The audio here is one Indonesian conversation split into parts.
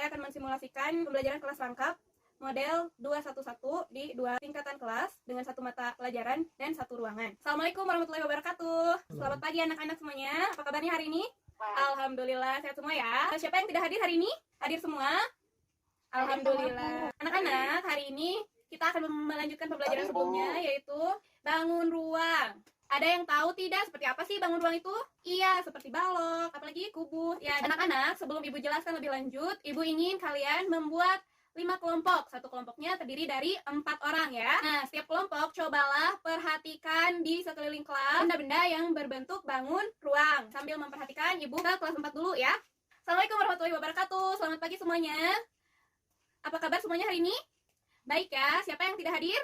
Saya akan mensimulasikan pembelajaran kelas rangkap model 211 di 2 tingkatan kelas dengan 1 mata pelajaran dan 1 ruangan. Assalamualaikum warahmatullahi wabarakatuh. Selamat pagi anak-anak semuanya. Apa kabarnya hari ini? Alhamdulillah sehat semua ya. Siapa yang tidak hadir hari ini? Hadir semua? Alhamdulillah. Anak-anak, hari ini kita akan melanjutkan pembelajaran sebelumnya, yaitu bangun ruang. Ada yang tahu tidak seperti apa sih bangun ruang itu? Iya, seperti balok, apalagi kubus. Ya, anak-anak, sebelum Ibu jelaskan lebih lanjut, Ibu ingin kalian membuat 5 kelompok. Satu kelompoknya terdiri dari 4 orang ya. Nah, setiap kelompok cobalah perhatikan di sekeliling kelas benda-benda yang berbentuk bangun ruang. Sambil memperhatikan, Ibu ke kelas 4 dulu ya. Assalamualaikum warahmatullahi wabarakatuh. Selamat pagi semuanya. Apa kabar semuanya hari ini? Baik ya. Siapa yang tidak hadir?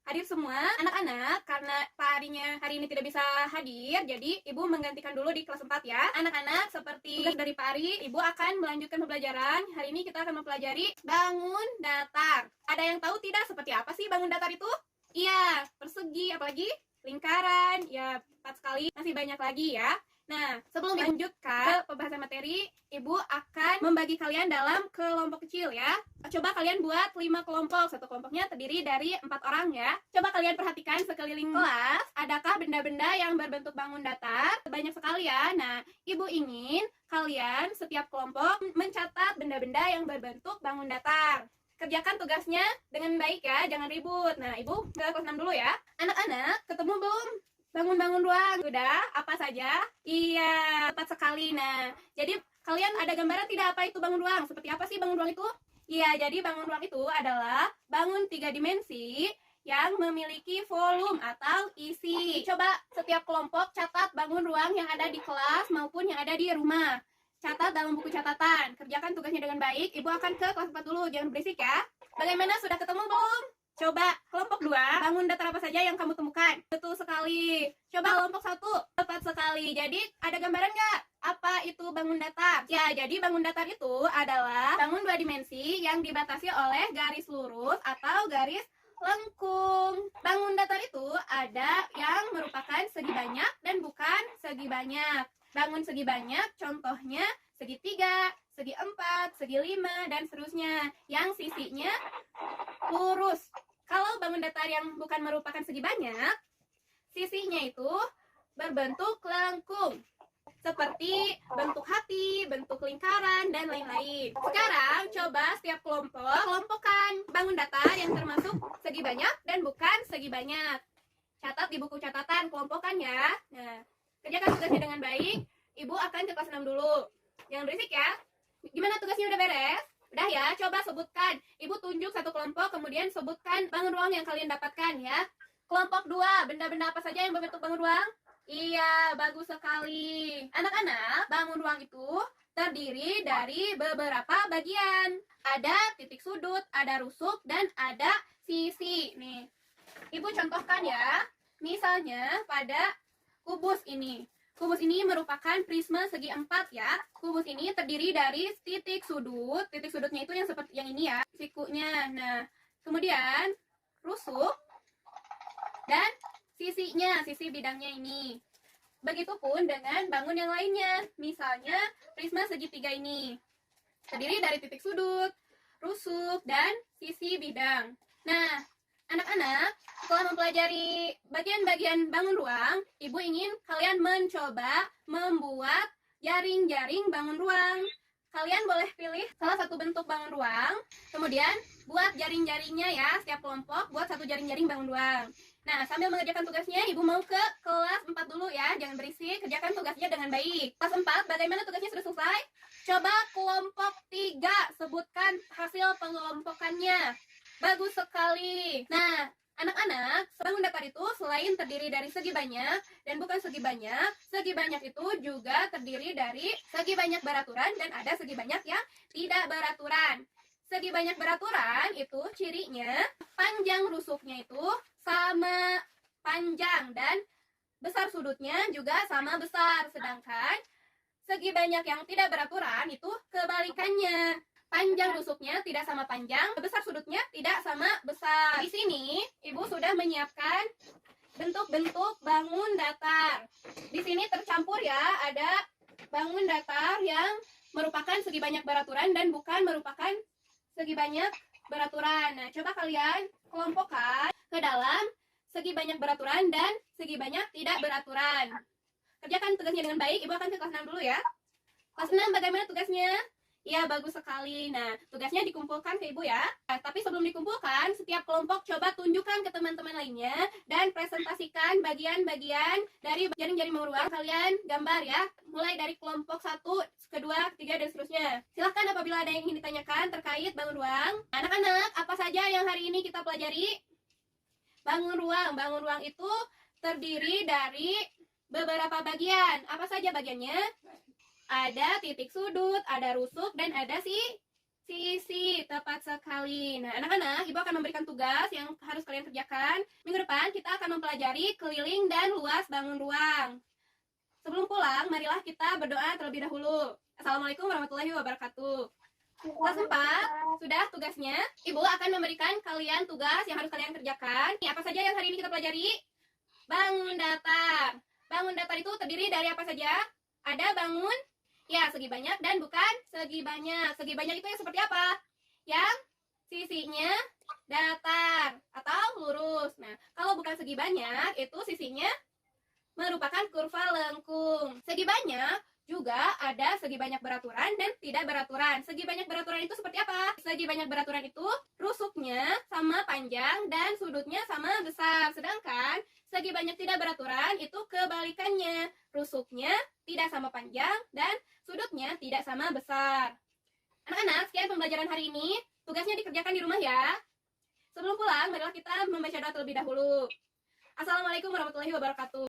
Hadir semua. Anak-anak, karena Pak Arinya hari ini tidak bisa hadir, jadi Ibu menggantikan dulu di kelas 4 ya. Anak-anak, seperti tugas dari Pak Ari, Ibu akan melanjutkan pembelajaran. Hari ini kita akan mempelajari bangun datar. Ada yang tahu tidak seperti apa sih bangun datar itu? Iya, persegi, apalagi lingkaran. Ya, 4 sekali, masih banyak lagi ya. Nah, sebelum dilanjutkan ke pembahasan materi, Ibu akan membagi kalian dalam kelompok kecil ya. Coba kalian buat 5 kelompok. Satu kelompoknya terdiri dari 4 orang ya. Coba kalian perhatikan sekeliling kelas, adakah benda-benda yang berbentuk bangun datar? Banyak sekali ya. Nah, Ibu ingin kalian setiap kelompok mencatat benda-benda yang berbentuk bangun datar. Kerjakan tugasnya dengan baik ya, jangan ribut. Nah, Ibu ke kelas 6 dulu ya. Anak-anak, ketemu belum? Bangun-bangun ruang, udah? Apa saja? Iya, tepat sekali. Nah, jadi kalian ada gambaran tidak apa itu bangun ruang? Seperti apa sih bangun ruang itu? Iya, jadi bangun ruang itu adalah bangun 3 dimensi yang memiliki volume atau isi. Coba setiap kelompok catat bangun ruang yang ada di kelas maupun yang ada di rumah. Catat dalam buku catatan. Kerjakan tugasnya dengan baik. Ibu akan ke kelas 4 dulu, jangan berisik ya. Bagaimana, sudah ketemu belum? Coba kelompok 2, bangun datar apa saja yang kamu temukan? Betul sekali. Coba kelompok 1, tepat sekali. Jadi ada gambaran nggak? Apa itu bangun datar? Ya, jadi bangun datar itu adalah bangun 2 dimensi yang dibatasi oleh garis lurus atau garis lengkung. Bangun datar itu ada yang merupakan segi banyak dan bukan segi banyak. Bangun segi banyak contohnya segi 3, segi 4, segi 5, dan seterusnya. Yang sisinya lurus. Kalau bangun datar yang bukan merupakan segi banyak, sisinya itu berbentuk lengkung. Seperti bentuk hati, bentuk lingkaran, dan lain-lain. Sekarang coba setiap kelompok kelompokkan bangun datar yang termasuk segi banyak dan bukan segi banyak. Catat di buku catatan, kelompokkan ya. Nah, kerjakan tugasnya dengan baik. Ibu akan ke kelas 6 dulu. Jangan berisik ya. Gimana, tugasnya udah beres? Udah ya, coba sebutkan. Ibu tunjuk satu kelompok, kemudian sebutkan bangun ruang yang kalian dapatkan ya. Kelompok 2, benda-benda apa saja yang berbentuk bangun ruang? Iya, bagus sekali. Anak-anak, bangun ruang itu terdiri dari beberapa bagian. Ada titik sudut, ada rusuk, dan ada sisi. Nih, Ibu contohkan ya. Misalnya pada kubus ini. Kubus ini merupakan prisma segi 4 ya. Kubus ini terdiri dari titik sudut. Titik sudutnya itu yang seperti yang ini ya, sikunya. Nah, kemudian rusuk dan sisinya, sisi bidangnya ini. Begitupun dengan bangun yang lainnya. Misalnya prisma segi 3 ini. Terdiri dari titik sudut, rusuk, dan sisi bidang. Nah, anak-anak, setelah mempelajari bagian-bagian bangun ruang, Ibu ingin kalian mencoba membuat jaring-jaring bangun ruang. Kalian boleh pilih salah satu bentuk bangun ruang, kemudian buat jaring-jaringnya ya, setiap kelompok buat satu jaring-jaring bangun ruang. Nah, sambil mengerjakan tugasnya, Ibu mau ke kelas 4 dulu ya, jangan berisik, kerjakan tugasnya dengan baik. Kelas 4, bagaimana tugasnya, sudah selesai? Coba kelompok 3, sebutkan hasil pengelompokannya. Bagus sekali. Nah, anak-anak, bangun datar itu selain terdiri dari segi banyak dan bukan segi banyak itu juga terdiri dari segi banyak beraturan dan ada segi banyak yang tidak beraturan. Segi banyak beraturan itu cirinya panjang rusuknya itu sama panjang dan besar sudutnya juga sama besar. Sedangkan segi banyak yang tidak beraturan itu kebalikannya. Panjang rusuknya tidak sama panjang, besar sudutnya tidak sama besar. Di sini, Ibu sudah menyiapkan bentuk-bentuk bangun datar. Di sini tercampur ya, ada bangun datar yang merupakan segi banyak beraturan dan bukan merupakan segi banyak beraturan. Nah, coba kalian kelompokkan ke dalam segi banyak beraturan dan segi banyak tidak beraturan. Kerjakan tugasnya dengan baik. Ibu akan ke kelas 6 dulu ya. Kelas 6 bagaimana tugasnya? Ya, bagus sekali. Nah, tugasnya dikumpulkan ke Ibu ya. Nah, tapi sebelum dikumpulkan, setiap kelompok coba tunjukkan ke teman-teman lainnya dan presentasikan bagian-bagian dari jaring-jaring bangun ruang. Kalian gambar ya, mulai dari kelompok 1, kedua, ketiga, dan seterusnya. Silahkan apabila ada yang ingin ditanyakan terkait bangun ruang. Anak-anak, apa saja yang hari ini kita pelajari? Bangun ruang. Bangun ruang itu terdiri dari beberapa bagian. Apa saja bagiannya? Ada titik sudut, ada rusuk, dan ada sisi. Tepat sekali. Nah, anak-anak, Ibu akan memberikan tugas yang harus kalian kerjakan. Minggu depan kita akan mempelajari keliling dan luas bangun ruang. Sebelum pulang, marilah kita berdoa terlebih dahulu. Assalamualaikum warahmatullahi wabarakatuh. Kelas 4, sudah tugasnya. Ibu akan memberikan kalian tugas yang harus kalian kerjakan. Apa saja yang hari ini kita pelajari? Bangun datar. Bangun datar itu terdiri dari apa saja? Ada bangun, ya, segi banyak dan bukan segi banyak. Segi banyak itu yang seperti apa? Yang sisinya datar atau lurus. Nah, kalau bukan segi banyak, itu sisinya merupakan kurva lengkung. Segi banyak juga ada segi banyak beraturan dan tidak beraturan. Segi banyak beraturan itu seperti apa? Segi banyak beraturan itu rusuknya sama panjang dan sudutnya sama besar. Sedangkan segi banyak tidak beraturan itu kebalikannya. Rusuknya tidak sama panjang dan sudutnya tidak sama besar. Anak-anak, sekian pembelajaran hari ini. Tugasnya dikerjakan di rumah ya. Sebelum pulang, marilah kita membaca doa terlebih dahulu. Assalamualaikum warahmatullahi wabarakatuh.